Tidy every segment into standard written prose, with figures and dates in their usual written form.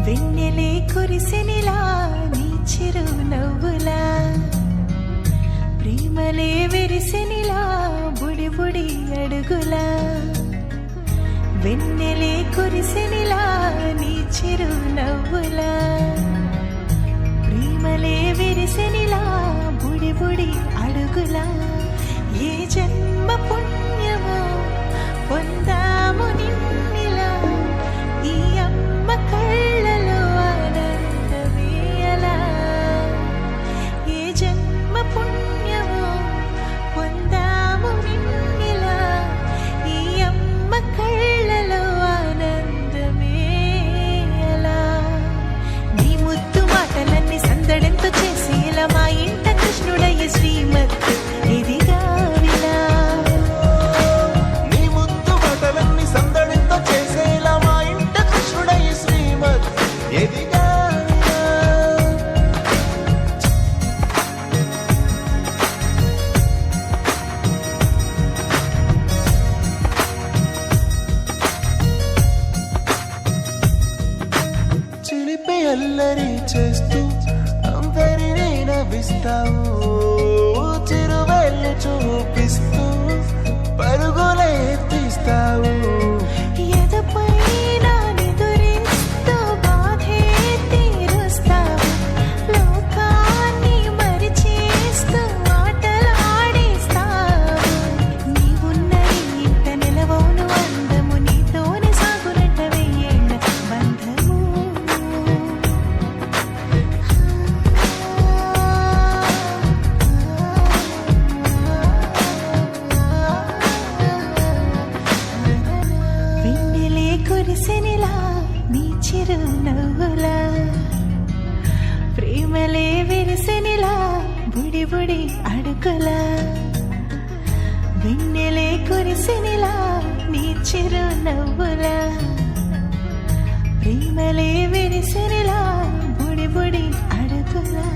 వెన్నెలే కురిసెనిలా నీ చిరు నవ్వులా, ప్రేమలే విరిసెనిలా బుడి బుడి అడుగులా. వెన్నెలే కురిసెనిలా నీ చిరు నవ్వులా, ప్రేమలే విరిసెనిలా బుడి బుడి అడుగులా. ఏ జన్మ పుణ్యమో పొందాము నిన్నిలా, ఈ అమ్మ కళ్ళలో ఆనందమేయలా. ఏ జన్మ పుణ్యమో పొందాము నిన్నిలా, ఈ అమ్మ కళ్ళలో ఆనందమేయలా. నీ ముద్దు మాటలన్నీ సందడెంతో చేసి ఇలా మా ఇంట కృష్ణుడయ్య శ్రీమత్ ఇదిగా విలా. నీ ముద్దు మాటలన్నీ సందడితో చేసేలా మా ఇంట కృష్ణుడయ్య శ్రీమత్ ఎదిగా. చిలిపి అల్లరి చేస్తూ అందరినీ నవ్విస్తావు, చిరువెళ్ళు చూపిస్తూ పరుగులే తీస్తావు. ఎదపై నా నిదురిస్తూ బాధే తీరుస్తావు, లోకాన్ని మరిచేస్తూ ఆటలాడిస్తావు. నీవున్నది ఇంత నిలవవును అందము, నీతోనే సాగునట్ట వెయ్యేళ్ళ బంధము. వెన్నెలే కురిసెనిలా నీ చిరు నవ్వులా, ప్రేమలే విరిసెనిలా బుడి బుడి అడుగులా. వెన్నెలే కురిసెనిలా నీ చిరు నవ్వులా, ప్రేమలే విరిసెనిలా బుడి బుడి అడుగులా.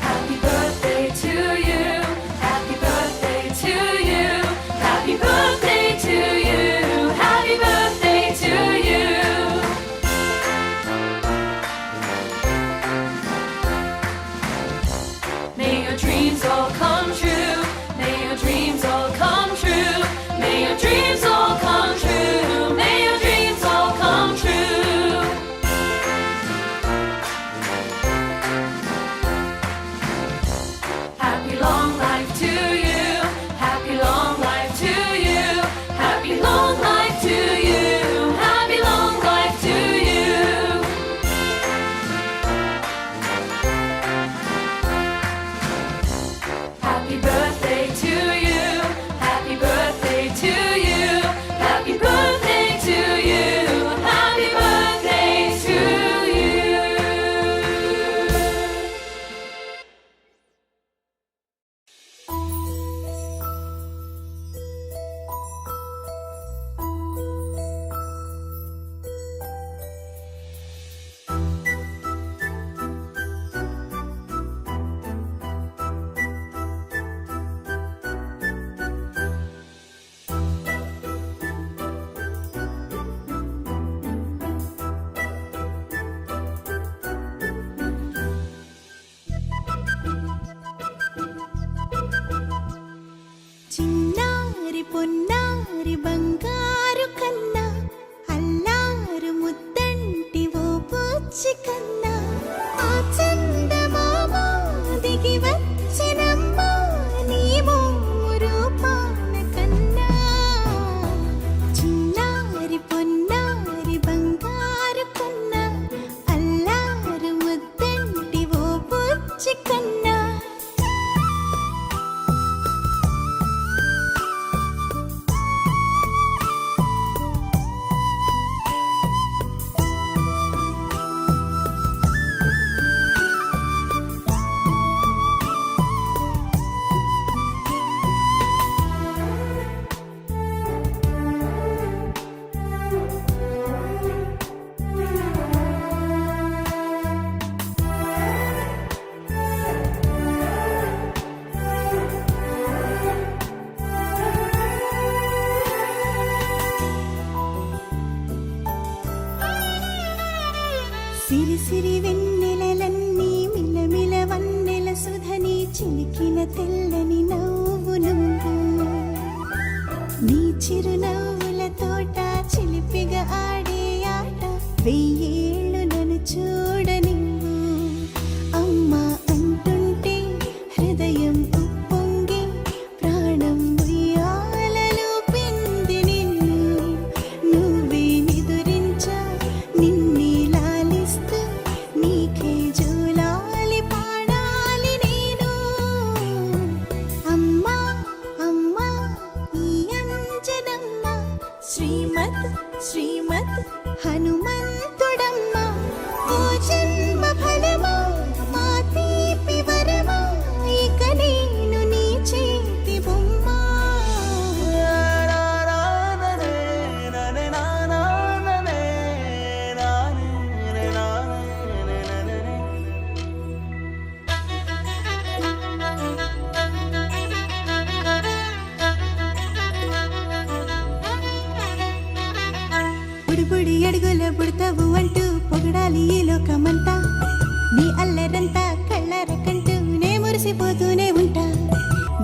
Happy birthday to you. Happy birthday to you. Happy birthday to you. Happy birthday to you. May your dreams all come true. May your dreams all come true. May your dreams all come true. May your dreams all come true. Happy long life to you. Happy long life to you. Happy long life to you. Happy long life to you. Happy birthday to you. Happy birthday to you. Happy birthday to you. Happy birthday to you. చిన్నారి పొన్నారి బంగారు కన్నా, అల్లారు ముద్దంటి ఓ పూచి కన్నా. ఆ చందమామ దిగి వచ్చినమ్మా నీ మోము రూపాన కన్నా. చిన్నారి పొన్నారి బంగారు కన్నా, అల్లారు ముద్దంటి ఓ పూచి కన్నా. శ్రీమద్ హనుమంతుడమ్మ ఓ జన్మ ఫలమా మా తీపి వరమా ఇక నేను నీ చేతి బొమ్మ బుడిబుడి అడుగుల బుడతావు అంటూ పొగడాలి ఈ లోకమంతా నీ అల్లరంతా కళ్ళరకంటూ నే మురిసిపోతూనే ఉంటా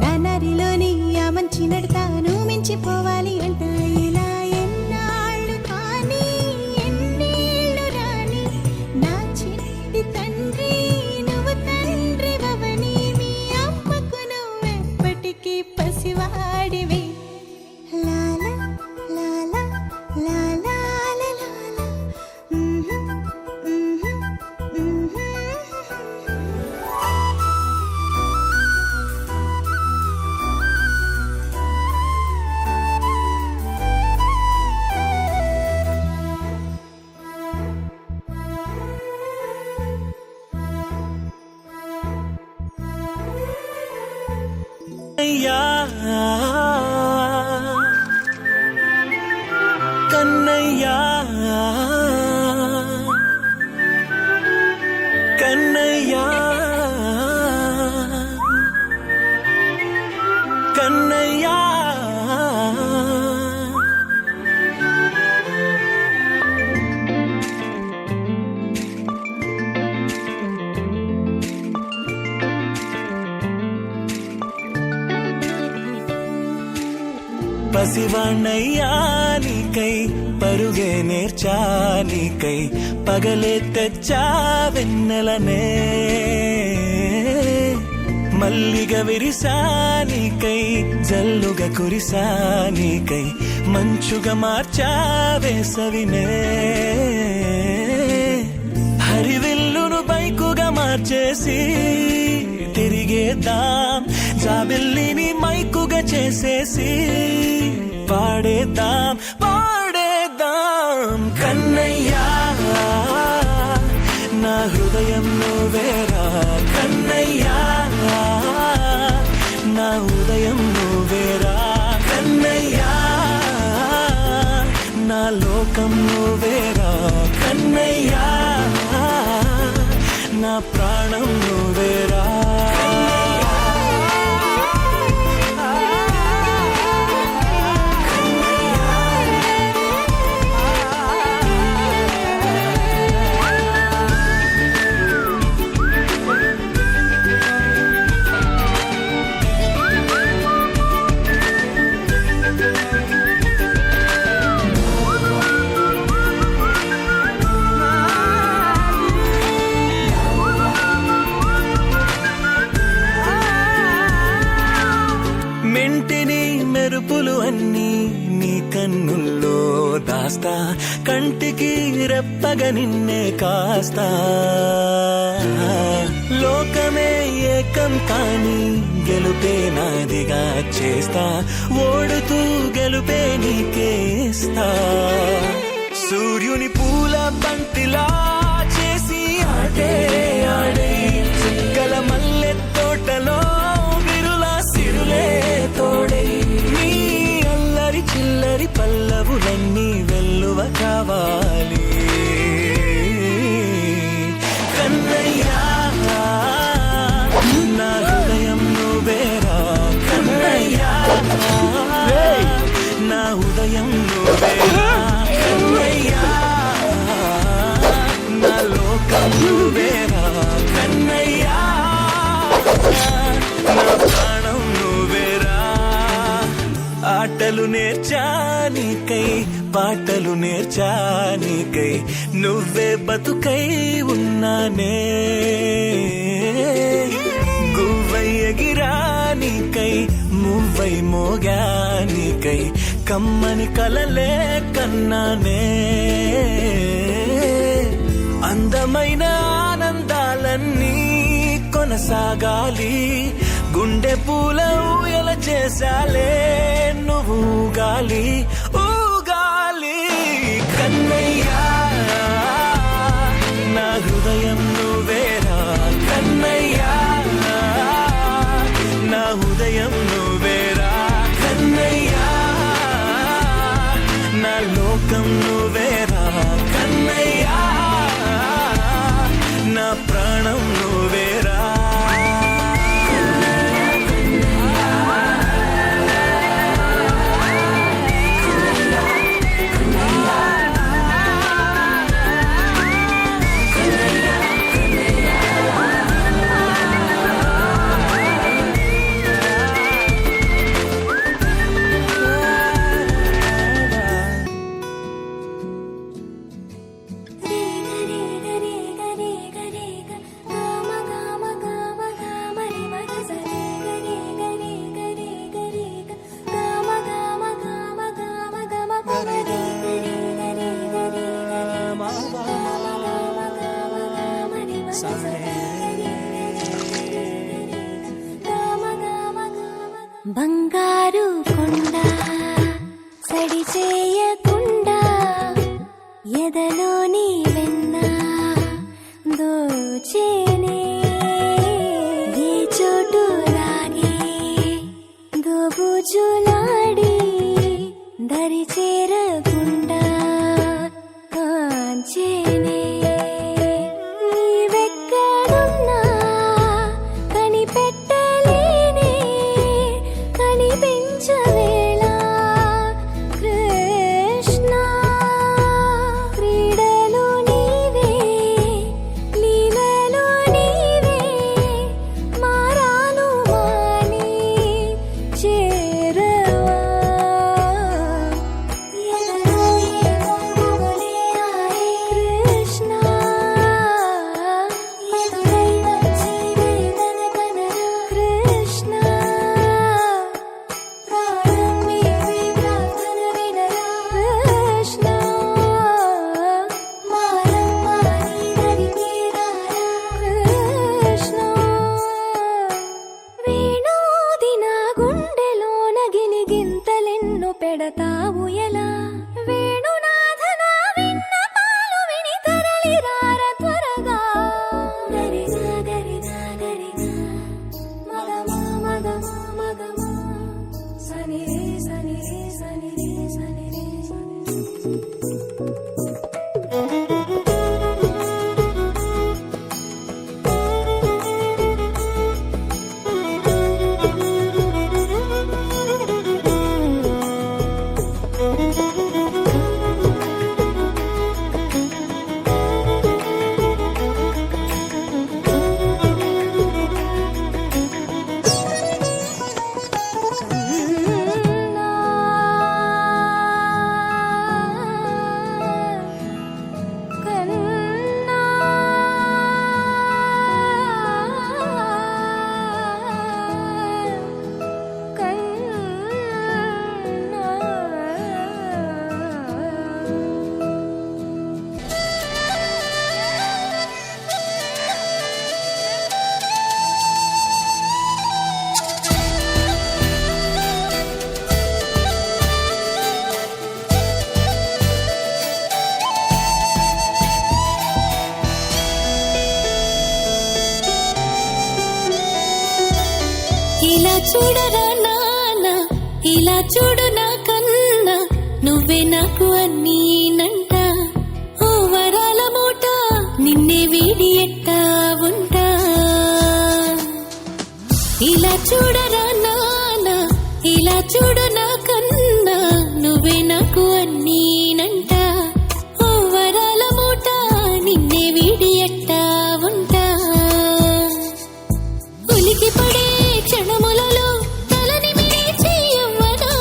నా నరిలోని ఆ మంచి నడతా నువ్వు మించిపోవాలి అంట ఇలా ఎన్నాళ్ళు కానీ ఎన్నేళ్ళు రాని నా చిట్టి తండ్రి నువ్వు తండ్రి వవని మీ అమ్మకు నువ్వెప్పటికీ పసివాడివి లాల లాల లాల కన్నయ్యా కన్నయ్యా కన్నయ్యా పసివాణ్ణయ్యా నీకై పరుగే నేర్చానికై పగలే తెచ్చా వెన్నెలనే మల్లిగ విరిసానికై జల్లుగ కురిసానికై మంచుగా మార్చా వేసవినే హరివిల్లును బైకుగా మార్చేసి తిరిగేద్దాం జాబిల్లిని మైకుగా చేసేసి పాడేద్దాం పాడేద్దాం కన్నయ్యా నా హృదయం నువ్వేరా కన్నయ్యా నా ఉదయం నువ్వేరా కన్నయ్యా నా లోకం నువ్వేరా కన్నయ్యా నా ప్రాణం నువ్వేరా మెంటిని మెరుపులు అన్నీ నీ కన్నుల్లో దాస్తా కంటికి రెప్పగా నిన్నే కాస్తా లోకమే ఏకం కాని గెలుపే నాదిగా చేస్తా ఓడుతూ గెలుపే నీకేస్తా సూర్యుని పూల బంతిలా చేసి ఆడే ఆడే చుక్కల మల్లె తోటలో సిరులే తోడే నీ అల్లరి చిల్లరి పల్లవులన్నీ వెల్లువ కావాలి కన్నయ్యా నా హృదయం నువ్వేరా కన్నయ్యా నా ఉదయం నువ్వేరా కన్నయ్యా నా లోకం నువ్వేరా కన్నయ్యా నా ప్రాణం నువ్వేరా ఆటలు నేర్చానికై పాటలు నేర్చానికై నువ్వే బతుకై ఉన్నానే గువ్వై ఎగిరానికై మువ్వై మోగానికై కమ్మని కలలే కన్నానే అందమైన ఆనందాలన్నీ కొనసాగాలి గుండె పూల ఊయల చేసాలే నువ్వు ఊగాలి ఊగాలి బంగారు కొండ సడి చేయకుండా ఎదలోని వెన్న దోచేనే ఏ చోటు లాగే దోబుజులాడి దరి చేరకుండా కాంచేనే నీవెక్కడున్నా కనిపెట్టలేనే కనిపించవేళ కృష్ణ క్రీడలు నీవే లీలలు నీవే మారాను మాని చేరవా ఎదలో ఏమో మొగలే ఆయే కృష్ణ ఎదురై వచ్చి వేదన కనరా కృష్ణ ప్రాణం నీవే ప్రార్థన వినరా కృష్ణ మారం మాని దరికి రారా కృష్ణ వేణోది నా గుండెలోన గిలిగింతలెన్నో పెడతావు ఎలా వేణునాథ నా విన్నపాలు విని తరలి రార త్వరగా గరిగా గరిగా గరిగా మగమా మగమా మగమా సని రే సని రే సని రే సని రే సని ఇలా చూడరా నాన్న ఇలా చూడు నా కన్నా నువ్వే నాకు అన్నీనంట ఓ వరాల మూట నిన్నే వీడి ఎట్టా ఉంటా ఇలా చూడరా నాన్న ఇలా చూడు నా కన్నా నువ్వే నాకు అన్నీనంట ఓ వరాల మూట నిన్నే వీడి ఎట్టా ఉంటా ఉలికి పడే క్షణములలో తలని మిడిచి యవ్వనా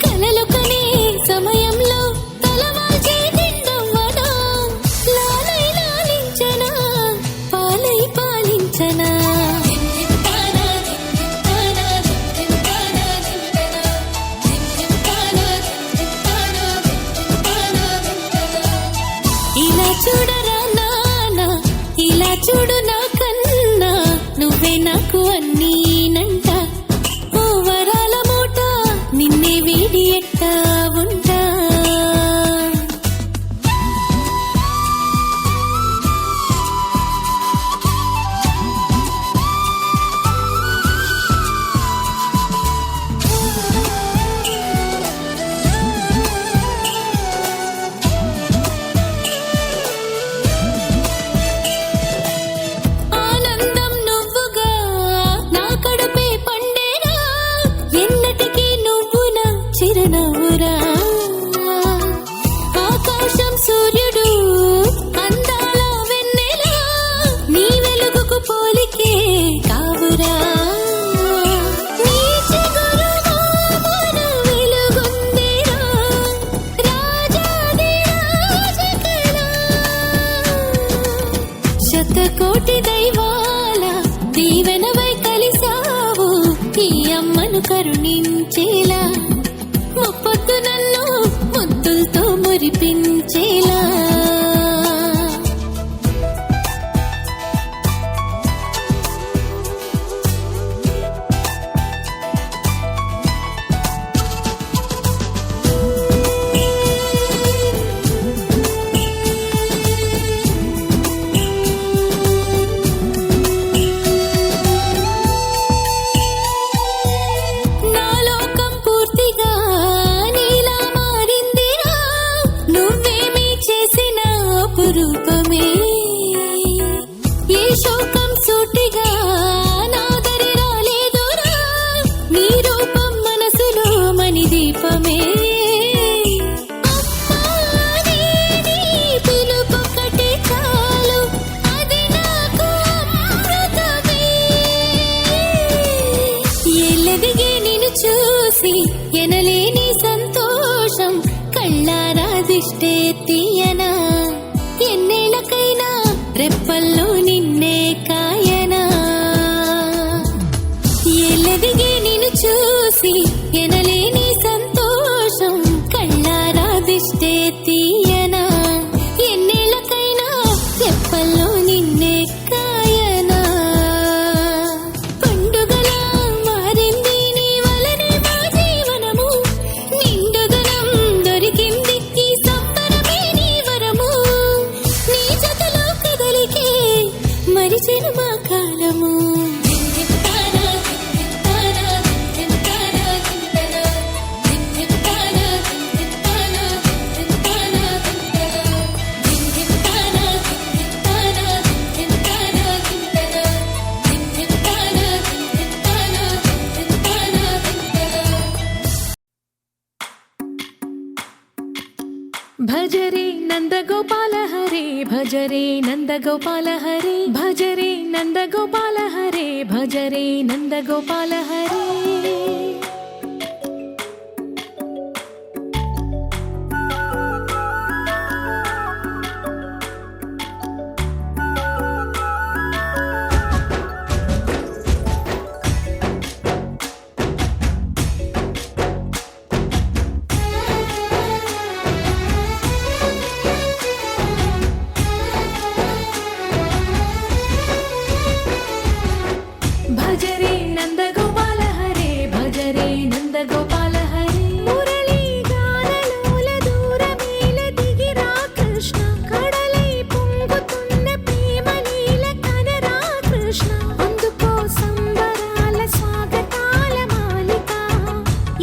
కలలు కనే సమయంలో తలవాల్చి తిండవ్వనా లాలై లాలించనా పాలై పాలించనా ఇలా చూడరా నాన్న ఇలా చూడు నా కన్నా నువ్వే నాకు అన్నీనంట ఓ వరాల మూట నిన్నే వీడి ఎట్టా ఉంటా ఆనందం నువ్వుగా నా ఎనలేని సంతోషం కళ్ళారా దిష్టే తీయనా ఎన్నేళ్ళకైనా రెప్పల్లో నిన్నే కాయనా ఎల్లదిగే నిన్ను చూసి ఎనలేని సంతోషం కళ్ళారా దిష్టే తీయనా ఎన్నేళ్ళకైనా రెప్పల్లో నిన్నే కాయనా పండుగలా మారింది నీ వలనే మా జీవనము నిండుదనం దొరికింది ఈ సంబరమే నీ వరము నీ జతలో కదలికే మరిచెను మా కాలము భజరే నందగోపాల హరే భజరే నందగోపాల హరే భజరే నందగోపాల హరే భజరే నందగోపాల హరే భజరే నందగోపాల హరే భజరే నందగోపాల హరే మురళీ గానలోల దూరమేల దిగిరా కృష్ణ కడలై పొంగుతున్న ప్రేమ లీల కనరా కృష్ణ అందుకో సంబరాల స్వాగతాల మాలిక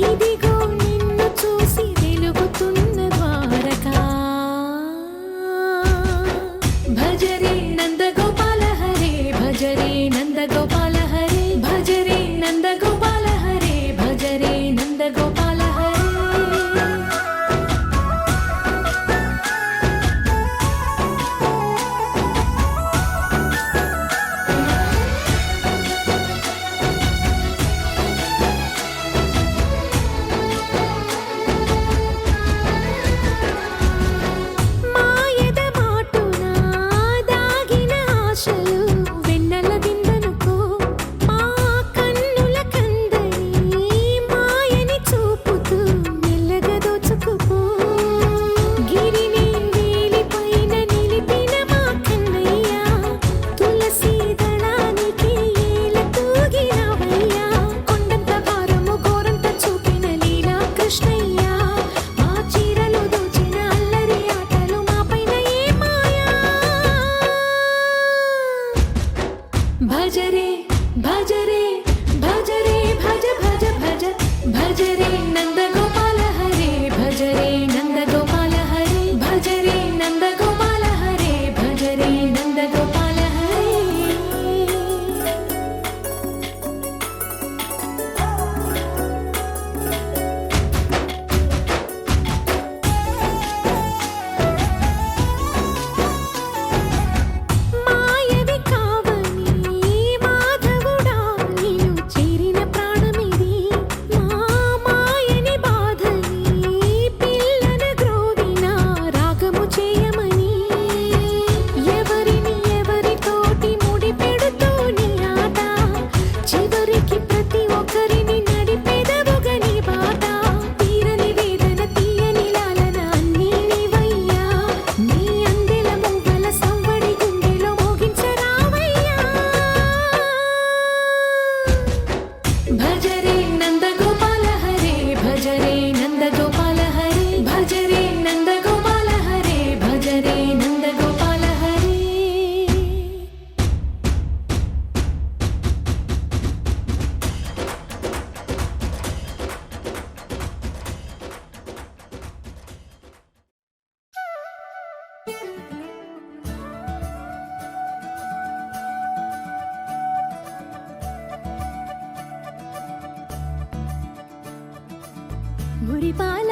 ఇదిగో నిన్ను చూసి వెలుగుతున్న ద్వారకా భజరే నందగోపాల హరే భజరే నందగోపాల హరే భజరే నందగోపాల హరే భజరే నందగోపాల హరే మాయద మాటున దాగిన ఆశలు వెన్నెల విందనుకో మా కన్నుల కందని మాయని చూపుతూ మెల్లగా దోచుకుపో గిరిని వేలిపైన నిలిపిన మా కన్నయ్య తులసి దళానికి ఏల తూగినవయ్యా కొండంత భారము గోరంత చూపిన లీలా కృష్ణయ్య మా చీరలు దోచిన అల్లరి ఆటలు మాపైన ఏ మాయా భజరే భజరే భజరే భజ భజ భజ భజరే నందగోపాల హరే భజరే నందగోపాల హరే భజరే నందగోపాల హరే భజరే నందగోపాల హరే మాయవి కావని మాధవుడా నీవు చేరిన ప్రాణమిది మా మాయని బాధని పిల్లన గ్రోవిన రాగము చేయమని ఎవరిని ఎవరితోటి ముడి పెడుతూ నీ ఆట చివరికి ప్రతి ఒక్కరిని నడిపెదవుగా నీ బాట తీరని వేదన తీయని లాలన అన్నీ నీవయ్యా నీ అందెల మువ్వల సవ్వడి గుండెలో మోగించరావయ్యా భజరే నందగోపాల హరే భజరే నందగోపాల హరే భజరే నందగోపాల హరే భజరే నందగోపాల హరే మురిపాల